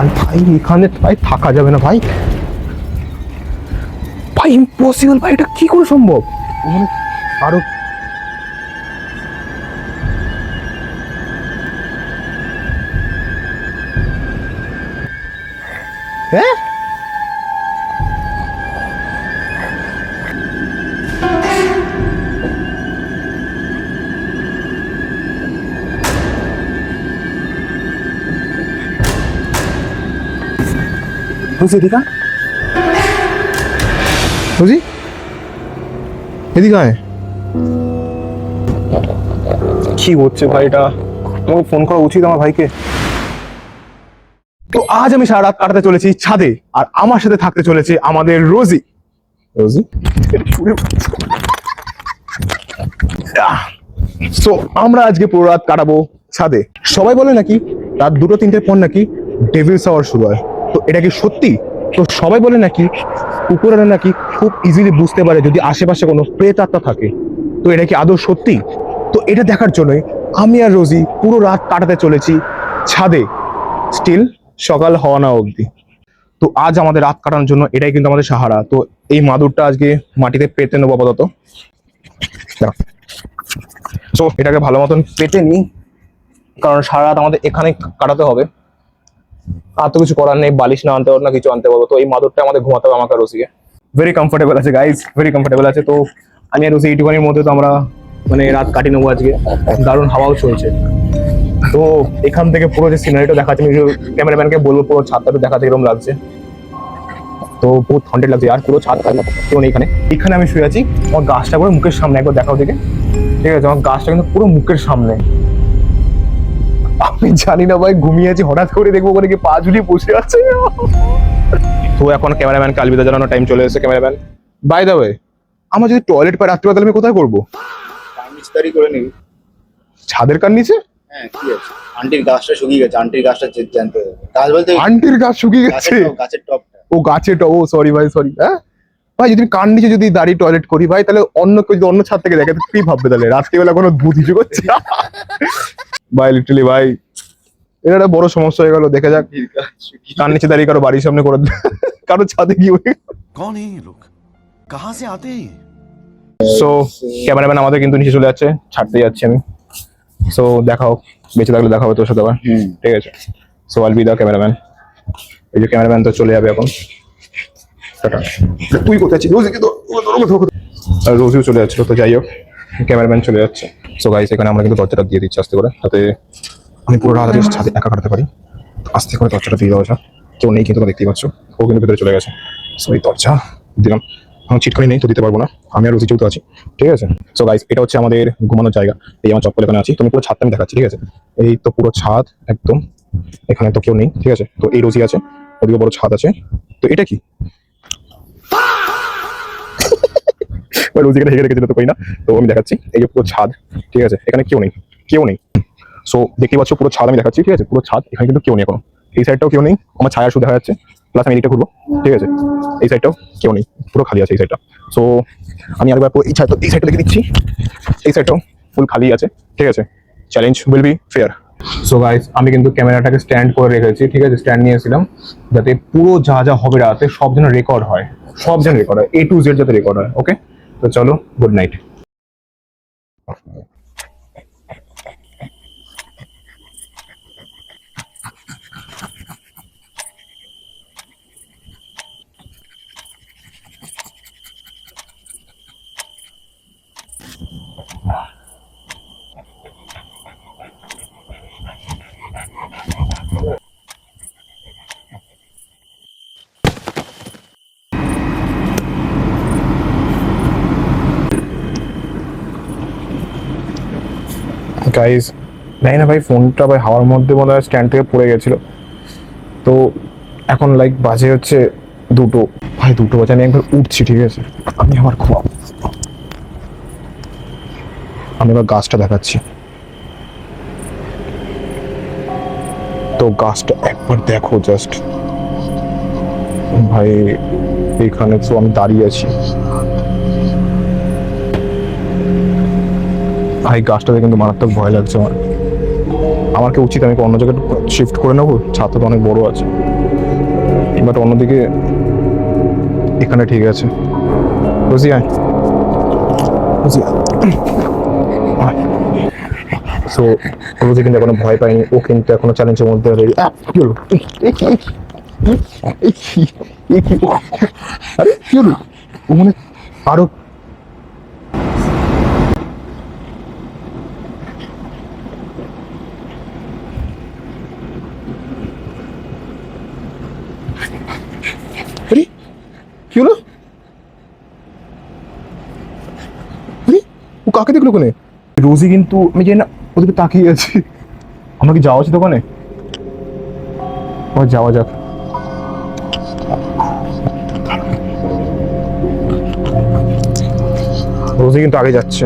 ভাই ভাই এখানে ভাই থাকা যাবে না ভাই, ভাই ইম্পসিবল ভাই, এটা কি করে সম্ভব? মানে আরো হ্যাঁ বুঝি এদিকে বুঝি এদিকে আয়। কি হচ্ছে ভাই এটা? তোমাকে ফোন করা উচিত আমার ভাইকে। তো আজ আমি সারা রাত কাটাতে চলেছি ছাদে, আর আমার সাথে থাকতে চলেছে আমাদের রোজি। রোজি সো আমরা আজকে পুরো রাত কাটাবো ছাদে। সবাই বলে নাকি রাত 2-3টের পর নাকি ডেভিলস আওয়ার শুরু হয়, তো এটা কি সত্যি? তো সবাই বলে নাকি কুকুরেরা নাকি খুব ইজিলি বুঝতে পারে যদি আশেপাশে কোনো প্রেত আত্মা থাকে, তো এটা কি আদৌ সত্যি? তো এটা দেখার জন্যই আমি আর রোজি পুরো রাত কাটাতে চলেছি ছাদে, স্টিল সকাল হওয়া না অবধি। তো আজ আমাদের রাত কাটানোর জন্য এটাই কিন্তু আমাদের সাহারা। তো এই মাদুরটা আজকে মাটিতে পেতে নেবো আপাতত। তো এটাকে ভালো মতন পেতে নিই, কারণ সারা রাত আমাদের এখানে কাটাতে হবে। আর তো কিছু করার নেই, বালিশ না আনতে পারবো না, কিছু আনতে পারবো। তো এই মাদুরটা আমাদের ঘুমাতে হবে আমাকে রোজিকে। ভেরি কমফোর্টেবল আছে গাইজ, ভেরি কমফোর্টেবল আছে। তো আমি আর রোজি এইটুখানির মধ্যে তো আমরা মানে রাত কাটিয়ে নেবো আজকে। দারুণ হাওয়াও চলছে। তো এখান থেকে পুরো যে সিনারিটা দেখাচ্ছে, আমি ক্যামেরাম্যানকে বলবো পুরো ছাদটা একটু দেখাতে এরকম লাগছে। তো বহুত হন্টেড লাগছে আর পুরো ছাদ পুরো এখানে এখানে আমি শুয়ে আছি। আমার গাছটা পুরো মুখের সামনে, একবার দেখাও দিকে। ঠিক আছে, আমার গাছটা কিন্তু পুরো মুখের সামনে। আমি জানি না ভাই, ঘুমিয়েছি হঠাৎ করে দেখবো ওখানে কি পা ঝুলিয়ে বসে আছে। তো এখন ক্যামেরাম্যানকে আলবিদা জানানোর টাইম চলে এসেছে। ক্যামেরাম্যান বাই দ্য ওয়ে, আমার যদি টয়লেট পাই রাত্রিবেলা তাহলে আমি কোথায় করবো? করে নিবি ছাদের কার নিচে? হ্যাঁ কি আছে, আন্টির গাছটা শুকিয়ে গেছে, আন্টির গাছটা জানতে হবে। গাছ বলতে আন্টির গাছ শুকিয়ে গেছে? গাছের টপটা। ও গাছের টপ, ও সরি ভাই সরি। হ্যাঁ ভাই, যদি কান নিচে যদি দাঁড়িয়ে টয়লেট করি ভাই, তাহলে অন্য কেউ যদি অন্য ছাদ থেকে দেখে তো কি ভাববে? তাহলে রাত্রিবেলা কোনো ভূত হিসু করছে ভাই, লিটারালি ভাই এটা একটা বড় সমস্যা হয়ে গেল। দেখে যাক, কান নিচে দাঁড়িয়ে কারো বাড়ির সামনে করে কারো ছাদে কি হয়ে। कौन है ये लोग, कहां से आते हैं? সো ক্যামেরাম্যান আমাদের কিন্তু নিচে চলে যাচ্ছে, ছাড়তে যাচ্ছি আমি। সো দেখাও, বেঁচে থাকলে দেখা হবে তোর সাথে আবার। ঠিক আছে, so I'll be the cameraman. এই যে ক্যামেরাম্যান তো চলে যাবে এখন। টাটা। তুই কোথায় আছিস? রোজিও চলে যাচ্ছিল। তো যাই হোক, ক্যামেরাম্যান চলে যাচ্ছে। সো গাইস, এখানে আমরা কিন্তু দরজাটা দিয়ে দিচ্ছি আস্তে করে, যাতে আমি পুরো রাত ছাদে একা কাটাতে পারি। আস্তে করে দরজাটা দিয়ে দেওয়া। কেউ নেই কিন্তু, দেখতেই পাচ্ছ ও কিন্তু ভেতরে চলে গেছে। সো এই দরজা দিলাম। এখন চিটকানি নেই তো দিতে পারবো না, আমি আর রোজি চলতে আছি। ঠিক আছে, সো গাইস এটা হচ্ছে আমাদের ঘুমানোর জায়গা। এই আমার চপ্পল এখানে আছি, তুমি পুরো ছাদটা আমি দেখাচ্ছি। ঠিক আছে, এই তো পুরো ছাদ একদম, এখানে তো কেউ নেই। ঠিক আছে, তো এই রোজি আছে, ওদিকে বড় ছাদ আছে। তো এটা কি রোজিকে হেগে রেখেছিল তো কই না, তো আমি দেখাচ্ছি। এই যে পুরো ছাদ, ঠিক আছে, এখানে কেউ নেই, কেউ নেই। সো দেখতে পাচ্ছ পুরো ছাদ আমি দেখাচ্ছি। ঠিক আছে, পুরো ছাদ, এখানে কিন্তু কেউ নেই এখন। এই সাইডটাও কেউ নেই, আমার ছায়া শুধু দেখা যাচ্ছে। প্লাস আমি এদিকটা ঘুরবো। ঠিক আছে, এই সাইডটাও কেউ নেই, পুরো খালি আছে এই সাইডটা। সো আমি আরেকবার এই সাইড, এই সাইডটা দেখে দিচ্ছি। এই সাইডটাও ফুল খালি আছে। ঠিক আছে, challenge will be fair. So guys, আমি কিন্তু ক্যামেরাটাকে স্ট্যান্ড করে রেখেছি। ঠিক আছে, স্ট্যান্ড নিয়েছিলাম যাতে পুরো যা যা হবে রাতে সব যেন রেকর্ড হয়, সব যেন রেকর্ড হয়, A to Z যাতে রেকর্ড হয়। ওকে, তো চলো, গুড নাইট। গাইজ জানি না ভাই, ফোনটা ভাই হাওয়ার মধ্যে মনে হয় স্ট্যান্ড থেকে পড়ে গেছিল। তো এখন লাইক বাজে হচ্ছে 2টো। ভাই 2টো বাজে, আমি একবার উঠছি। ঠিক আছে, আমি আমার ঘুমাবো। আমি এবার গাছটা দেখাচ্ছি। তো গাছটা একবার দেখো জাস্ট ভাই, এখানে তো আমি দাঁড়িয়ে আছি ভাই। গাছটাতে কিন্তু মারাত্মক ভয় লাগছে আমার। আমার কি উচিত আমি অন্য জায়গায় শিফট করে নেবো? ছাদটা তো অনেক বড় আছে। বাট অন্যদিকে এখানে ঠিক আছে। রোজি আয়, রোজি আয়। সো রোজি কিন্তু এখনো ভয় পায়নি, ও কিন্তু এখনো চ্যালেঞ্জের মধ্যে ready। কি হলো? আরে কি হলো? ও মানে আরো আরে কি হলো? আরে ও কাকে দেখলো ওখানে? রোজি কিন্তু আমি জানি না ওদিকে তাকিয়ে আছে। আমরা কি যাওয়া উচিত ওখানে? আমার যাওয়া যাক। রোজি কিন্তু আগে যাচ্ছে।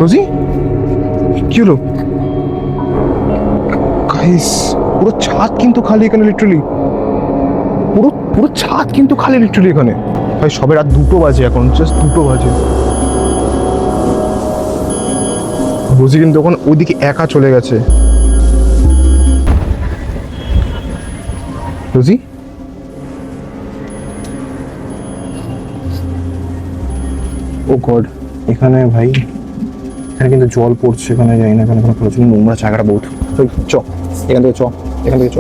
রোজি কি হলো? গাইস পুরো ছাদ কিন্তু খালি এখানে, লিটারালি পুরো পুরো ছাদ কিন্তু খালি লিটারালি এখানে। ভাই সবে রাত 2টো বাজে, এখন জাস্ট 2টো বাজে। রোজি কিন্তু এখন ওইদিকে একা চলে গেছে। রোজি ও গড, এখানে ভাই এখানে কিন্তু জল পড়ছে, এখানে যাই না, এখানে কোনো প্রচুর নোংরা জায়গাটা বহুত। চ এখান থেকে চ, এখান থেকে চ,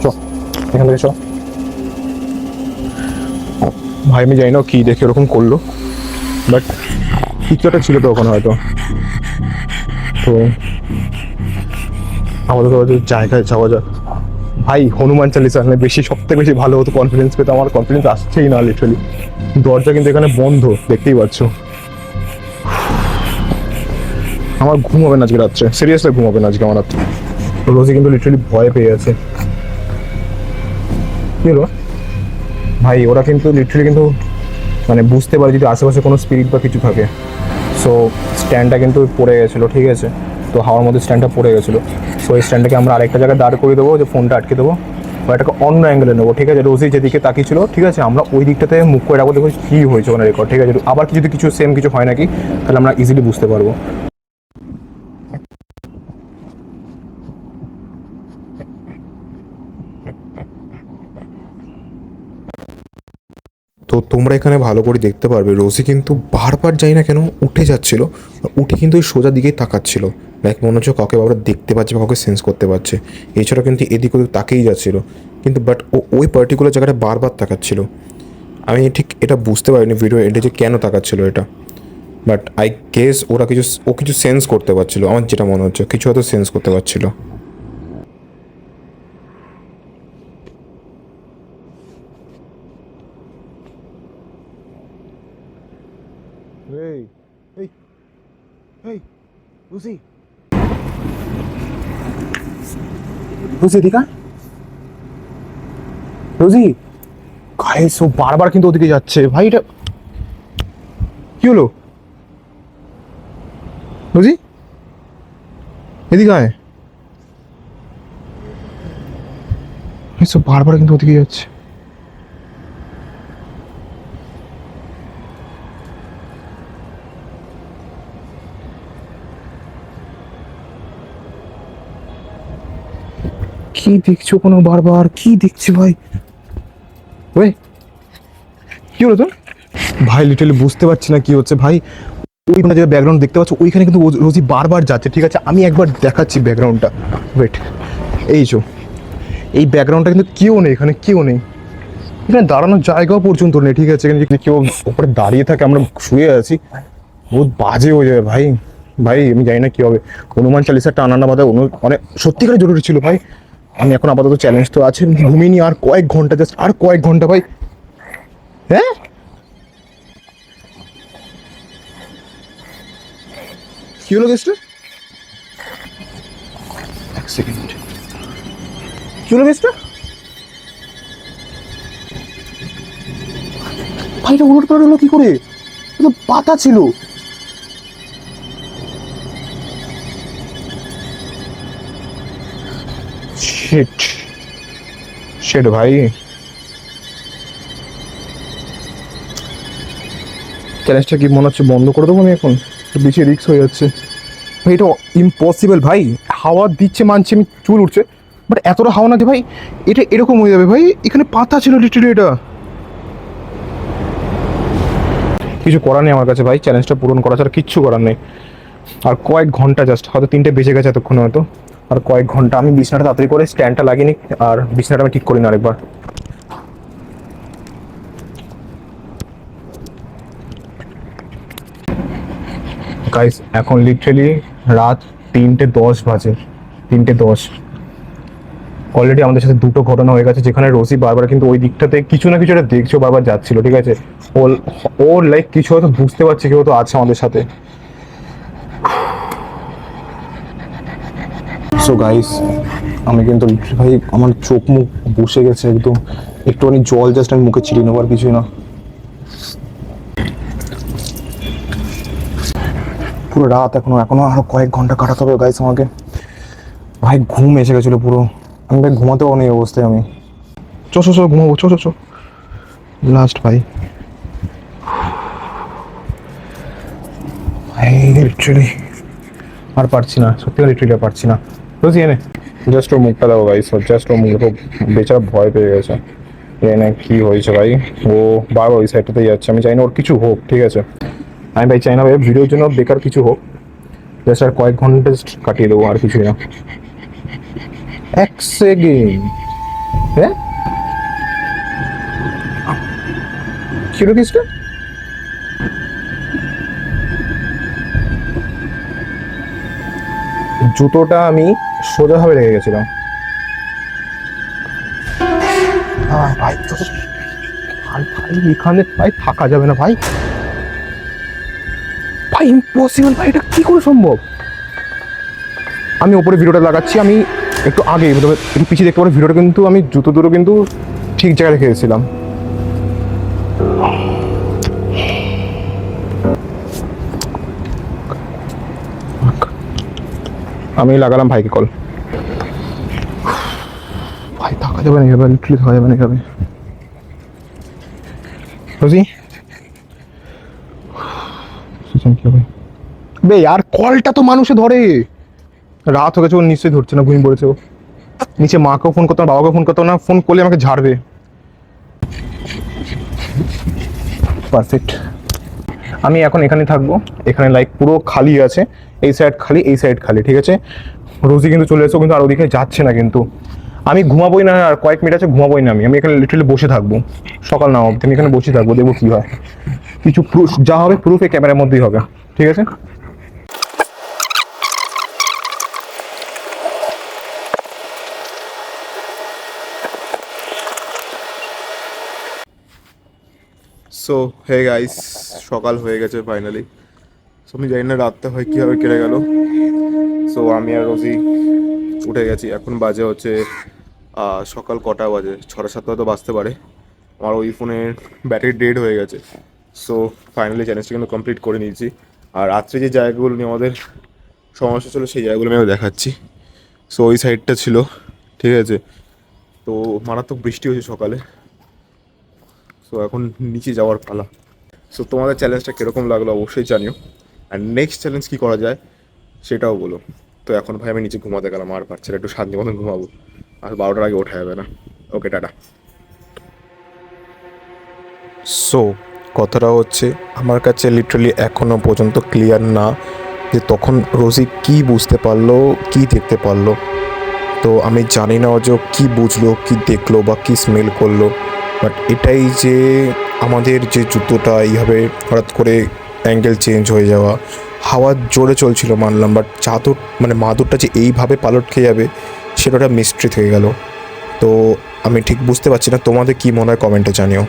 চ এখান থেকে চ। ভাই আমি জানি না কি দেখে ওরকম করলো, বাট কিছু একটা ছিল তো ওখানে হয়তো। তো আমাদের তো হয়তো জায়গায় যাওয়া যাক। ভাই হনুমান চালিসা মানে বেশি, সবথেকে বেশি ভালো হতো কনফিডেন্স পেতে। আমার কনফিডেন্স আসছেই না লিটারালি। দরজা কিন্তু এখানে বন্ধ, দেখতেই পাচ্ছ। আমার ঘুম হবে না আজকে রাত্রে, সিরিয়াসলি ঘুম হবে না আজকে আমার রাত্রে। রোজি কিন্তু লিটারালি ভয় পেয়ে আছে। কি হলো ভাই? ওরা কিন্তু লিটারালি কিন্তু মানে বুঝতে পারে যদি আশেপাশে কোনো স্পিরিট বা কিছু থাকে। সো স্ট্যান্ডটা কিন্তু পড়ে গেছিলো, ঠিক আছে? তো হাওয়ার মধ্যে স্ট্যান্ডটা পড়ে গেছিলো। সো এই স্ট্যান্ডটাকে আমরা আরেকটা জায়গায় দাঁড় করে দেবো, যে ফোনটা আটকে দেবো, বা এটাকে অন্য অ্যাঙ্গেলে নেবো, ঠিক আছে? রোজি যেদিকে তাকিয়েছিল, ঠিক আছে, আমরা ওই দিকটাতে মুখ করে রাখবো, দেখো কী হয়েছে ওখানে রেকর্ড, ঠিক আছে? আবার কি যদি কিছু সেম কিছু হয় নাকি, তাহলে আমরা ইজিলি বুঝতে পারবো। তো তোমরা এখানে ভালো করে দেখতে পারবে, রোজি কিন্তু বারবার যাই না কেন উঠে যাচ্ছিল, উঠে কিন্তু ওই সোজা দিকেই তাকাচ্ছিল। লাইক মনে হচ্ছে কাউকে বারবার দেখতে পাচ্ছে বা কাউকে সেন্স করতে পারছে। এছাড়া কিন্তু এদিক ওদিক তাকেই যাচ্ছিল, কিন্তু বাট ও ওই পার্টিকুলার জায়গাটা বারবার তাকাচ্ছিল। আমি ঠিক এটা বুঝতে পারিনি ভিডিও এন্ডে যে কেন তাকাচ্ছিল এটা, বাট আই গেস ওরা কিছু সেন্স করতে পারছিল, আমার যেটা মনে হচ্ছে কিছু হয়তো সেন্স করতে পারছিল। এই এই এই রোজি, রোজি এদিকে আয়। রোজি গাইস ও বারবার কিন্তু ওদিকে যাচ্ছে ভাই, এটা কি হলো? রোজি এদিকে আয়। গাইস ও বারবার কিন্তু ওদিকে যাচ্ছে। কি দেখছো কোনো বারবার? কি দেখছি ভাই? ওই কি হলো তোর? ভাই লিটারালি বুঝতে পারছি না কি হচ্ছে ভাই। ওই যে ব্যাকগ্রাউন্ড দেখতে পাচ্ছ, ওইখানে কিন্তু রোজি বারবার যাচ্ছে, ঠিক আছে? আমি একবার দেখাচ্ছি ব্যাকগ্রাউন্ডটা, ওয়েট। এই যে এই ব্যাকগ্রাউন্ডটা কিন্তু কেউ নেই এখানে, কেউ নেই এখানে, দাঁড়ানোর জায়গাও পর্যন্ত নেই, ঠিক আছে? এখানে কেউ ওপরে দাঁড়িয়ে থাকে, আমরা শুয়ে আছি, বহুত বাজে হয়ে যাবে ভাই। ভাই আমি জানি না কি হবে। হনুমান চালিসাটা আনানা বাদে মানে সত্যিকার জরুরি ছিল ভাই। আমি এখন আপাতত চ্যালেঞ্জ তো আছে, ঘুমিয়ে আর কয়েক ঘন্টা, জাস্ট আর কয়েক ঘন্টা ভাই। হ্যাঁ কি হলো গেস্টটা? এক সেকেন্ড, কি হলো গেস্টটা? ভাই এটা উলট পালট হলো কি করে? এটা তো পাতা ছিল। শিট, শিট ভাই। চ্যালেঞ্জটা কি মনে হচ্ছে বন্ধ করে দেবো আমি এখন? একটু বেশি রিস্ক হয়ে যাচ্ছে ভাই, এটা ইম্পসিবল ভাই। হাওয়া দিচ্ছে মানছি আমি, চুল উঠছে, বাট এতটা হাওয়া না যে ভাই এটা এরকম হয়ে যাবে ভাই। এখানে পাতা ছিল লিটারেলি, এটা কিছু করার নেই আমার কাছে ভাই, চ্যালেঞ্জটা পূরণ করা ছাড়া কিচ্ছু করার নেই। আর কয়েক ঘন্টা, জাস্ট হয়তো 3টে বেজে গেছে এতক্ষণ হয়তো, আর কয়েক ঘন্টা। আমি বিছানাটা তাড়াতাড়ি করে স্ট্যান্ডটা লাগিয়ে নিই, আর বিছানাটা আমি ঠিক করি না আরেকবার। গাইস এখন লিটারেলি রাত 3:10 বাজে, 3:10। অলরেডি আমাদের সাথে দুটো ঘটনা হয়ে গেছে, যেখানে রোজি বারবার কিন্তু ওই দিকটাতে কিছু না কিছু একটা দেখছো, বারবার যাচ্ছিল, ঠিক আছে। ওর লাইক কিছু হয়তো বুঝতে পারছে, কেউ তো আছে আমাদের সাথে। সো গাইস আমি কিন্তু ভাই আমার চোখ মুখ বসে গেছে একদম, একটুখানি জল জাস্ট আমি মুখে ছিটিয়ে নেবো, আর কিছুই না। পুরো রাত এখনো আরো কয়েক ঘন্টা কাটাতে হবে গাইস আমাকে। ভাই ঘুম এসে গেছিলো পুরো, আমি ভাই ঘুমাতেও নেই অবস্থায় আমি। চো ঘুমাবো, চো লাস্ট ভাই। লিটারেলি আর পারছি না, সত্যি লিটারেলি পারছি না। রোজি এনে জাস্ট ওর মুখটা দাও গাইস, জাস্ট ওর মুখে বেচারা ভয় পেয়ে গেছে। এনে কি হয়েছে ভাই, ও বারবার ওই সাইডটাতেই যাচ্ছে। আমি চাই না ওর কিছু হোক, ঠিক আছে। আমি ভাই চাই না ভাই ভিডিওর জন্য বেকার কিছু হোক, জাস্ট আর কয়েক ঘন্টা জাস্ট কাটিয়ে দেবো, আর কিছুই না। এক সেকেন্ড, হ্যাঁ ছিল কিছুটা, জুতোটা আমি সোজাভাবে রেখে গেছিলাম। ভাই এখানে ভাই থাকা যাবে না ভাই, ভাই ইম্পসিবল ভাই, এটা কি করে সম্ভব? আমি ওপরে ভিডিওটা লাগাচ্ছি, আমি একটু আগে একটু পিছিয়ে দেখতে পারো ভিডিওটা, কিন্তু আমি জুতো দুটো কিন্তু ঠিক জায়গায় রেখে গেছিলাম। আমি লাগালাম ভাইকে কল। ভাই থাকা যাবে না এভাবে, লিটারালি থাকা যাবে না এভাবে। রোজি বে আর কলটা তো মানুষে ধরে, রাত হয়ে গেছে, ও নিশ্চয়ই ধরছে না, ঘুমিয়ে পড়েছে ও। নিচে মাকেও ফোন করতো না, বাবাকেও ফোন করতো না, ফোন করলে আমাকে ঝাড়বে। পারফেক্ট, আমি এখন এখানে থাকবো। এখানে লাইক পুরো খালি আছে, এই সাইড খালি, এই সাইড খালি, ঠিক আছে। রোজি কিন্তু চলে এসেছে, কিন্তু আর ওদিকে যাচ্ছে না। কিন্তু আমি ঘুমাবোই না, আর কয়েক মিনিট আছে ঘুমাবোই না। আমি এখানে লিটারালি বসে থাকবো সকাল না অবধি, আমি এখানে বসে থাকবো, দেখবো কি হয়। কিছু প্রুফ যা হবে, প্রুফ এই ক্যামেরার মধ্যেই হবে, ঠিক আছে। সো হে গাইস, সকাল হয়ে গেছে ফাইনালি। সো আমি জানি না রাতটা হয় কীভাবে কেটে গেল। সো আমি আর রোজি উঠে গেছি, এখন বাজে হচ্ছে সকাল কটা বাজে, 6-7 হয়তো বাজতে পারে। আমার ওই ফোনের ব্যাটারি ডেড হয়ে গেছে। সো ফাইনালি চ্যালেঞ্জটা কিন্তু কমপ্লিট করে নিয়েছি। আর রাত্রে যে জায়গাগুলো নিয়ে আমাদের সমস্যা ছিল, সেই জায়গাগুলো আমি দেখাচ্ছি। সো ওই সাইডটা ছিল, ঠিক আছে। তো মারাত্মক বৃষ্টি হয়েছে সকালে। সো এখন নিচে যাওয়ার পালা। সো তোমাদের চ্যালেঞ্জটা কীরকম লাগলো অবশ্যই জানিও, আর নেক্সট চ্যালেঞ্জ কী করা যায় সেটাও বলো। তো এখন ভাই আমি নিচে ঘুমাতে গেলাম, আর পারছি না, একটু শান্তি মতন ঘুমাবো, আর 12টার আগে ওঠা যাবে না। ওকে টাটা। সো কথাটা হচ্ছে, আমার কাছে লিটারালি এখনও পর্যন্ত ক্লিয়ার না যে তখন রোজি কী বুঝতে পারলো, কী দেখতে পারলো। তো আমি জানি না যে কী বুঝলো, কী দেখলো বা কী স্মেল করলো, বাট এটাই যে আমাদের যে জুতোটা এইভাবে হঠাৎ করে অ্যাঙ্গেল চেঞ্জ হয়ে যাওয়া, হাওয়া জোরে চলছিল মানলাম, বাট চাদর মানে মাদুরটা যে এইভাবে পালট খেয়ে যাবে, সেটা মিস্ট্রি থেকে গেল। তো আমি ঠিক বুঝতে পারছি না, তোমাদের কী মনে হয় কমেন্টে জানিও।